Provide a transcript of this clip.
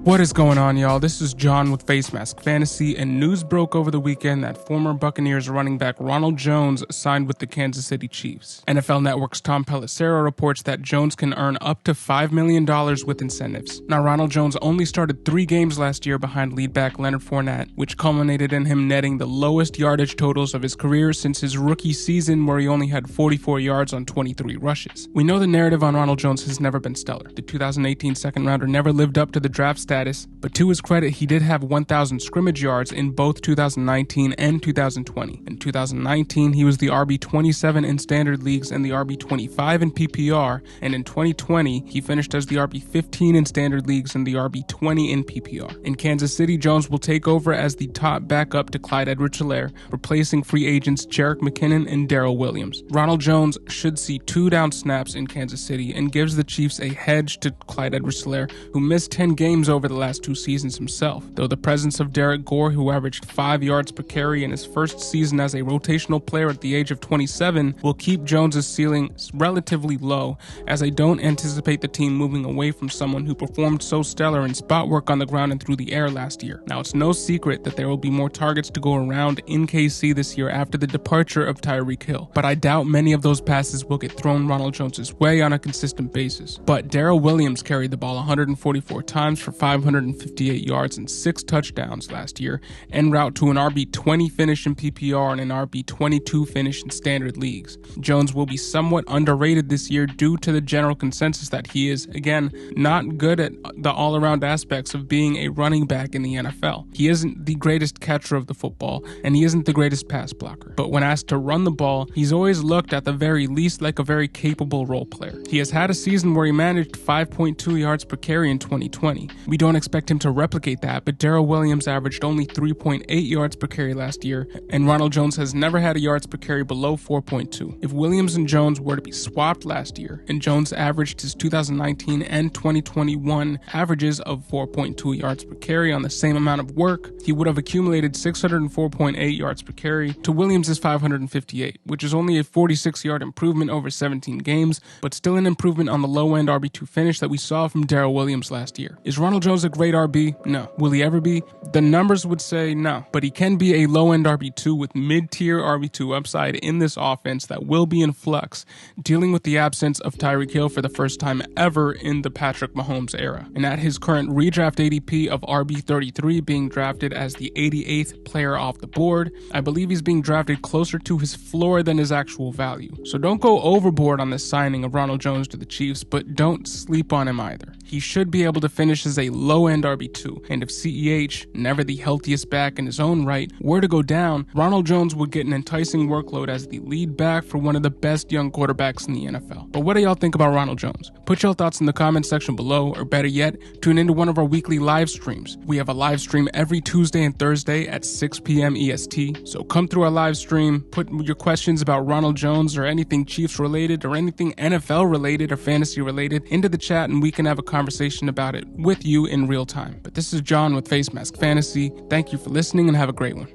What is going on, y'all? This is John with Facemask Fantasy, and news broke over the weekend that former Buccaneers running back Ronald Jones signed with the Kansas City Chiefs. NFL Network's Tom Pelissero reports that Jones can earn up to $5 million with incentives. Now, Ronald Jones only started 3 games last year behind lead back Leonard Fournette, which culminated in him netting the lowest yardage totals of his career since his rookie season, where he only had 44 yards on 23 rushes. We know the narrative on Ronald Jones has never been stellar. The 2018 second rounder never lived up to the draft status, but to his credit, he did have 1,000 scrimmage yards in both 2019 and 2020. In 2019, he was the RB27 in standard leagues and the RB25 in PPR, and in 2020, he finished as the RB15 in standard leagues and the RB20 in PPR. In Kansas City, Jones will take over as the top backup to Clyde Edwards-Helaire, replacing free agents Jerick McKinnon and Darrel Williams. Ronald Jones should see 2 down snaps in Kansas City and gives the Chiefs a hedge to Clyde Edwards-Helaire, who missed 10 games over the last 2 seasons himself, though the presence of Derek Gore, who averaged 5 yards per carry in his first season as a rotational player at the age of 27, will keep Jones' ceiling relatively low, as I don't anticipate the team moving away from someone who performed so stellar in spot work on the ground and through the air last year. Now, it's no secret that there will be more targets to go around in KC this year after the departure of Tyreek Hill, but I doubt many of those passes will get thrown Ronald Jones' way on a consistent basis. But Darrel Williams carried the ball 144 times for 558 yards and 6 touchdowns last year, en route to an RB20 finish in PPR and an RB22 finish in standard leagues. Jones will be somewhat underrated this year due to the general consensus that he is, again, not good at the all-around aspects of being a running back in the NFL. He isn't the greatest catcher of the football, and he isn't the greatest pass blocker. But when asked to run the ball, he's always looked at the very least like a very capable role player. He has had a season where he managed 5.2 yards per carry in 2020. We don't expect him to replicate that, but Darrel Williams averaged only 3.8 yards per carry last year, and Ronald Jones has never had a yards per carry below 4.2. If Williams and Jones were to be swapped last year, and Jones averaged his 2019 and 2021 averages of 4.2 yards per carry on the same amount of work, he would have accumulated 604.8 yards per carry to Williams' 558, which is only a 46-yard improvement over 17 games, but still an improvement on the low-end RB2 finish that we saw from Darrel Williams last year. Is Ronald Jones a great RB? No. Will he ever be? The numbers would say no, but he can be a low-end RB2 with mid-tier RB2 upside in this offense that will be in flux, dealing with the absence of Tyreek Hill for the first time ever in the Patrick Mahomes era. And at his current redraft ADP of RB33, being drafted as the 88th player off the board, I believe he's being drafted closer to his floor than his actual value. So don't go overboard on this signing of Ronald Jones to the Chiefs, but don't sleep on him either. He should be able to finish as a low-end RB2, and if CEH, never the healthiest back in his own right, were to go down, Ronald Jones would get an enticing workload as the lead back for one of the best young quarterbacks in the NFL. But what do y'all think about Ronald Jones? Put your thoughts in the comment section below, or better yet, tune into one of our weekly live streams. We have a live stream every Tuesday and Thursday at 6 p.m. EST, so come through our live stream, put your questions about Ronald Jones or anything Chiefs related or anything NFL related or fantasy related into the chat, and we can have a conversation about it with you in real time. But this is John with Facemask Fantasy. Thank you for listening and have a great one.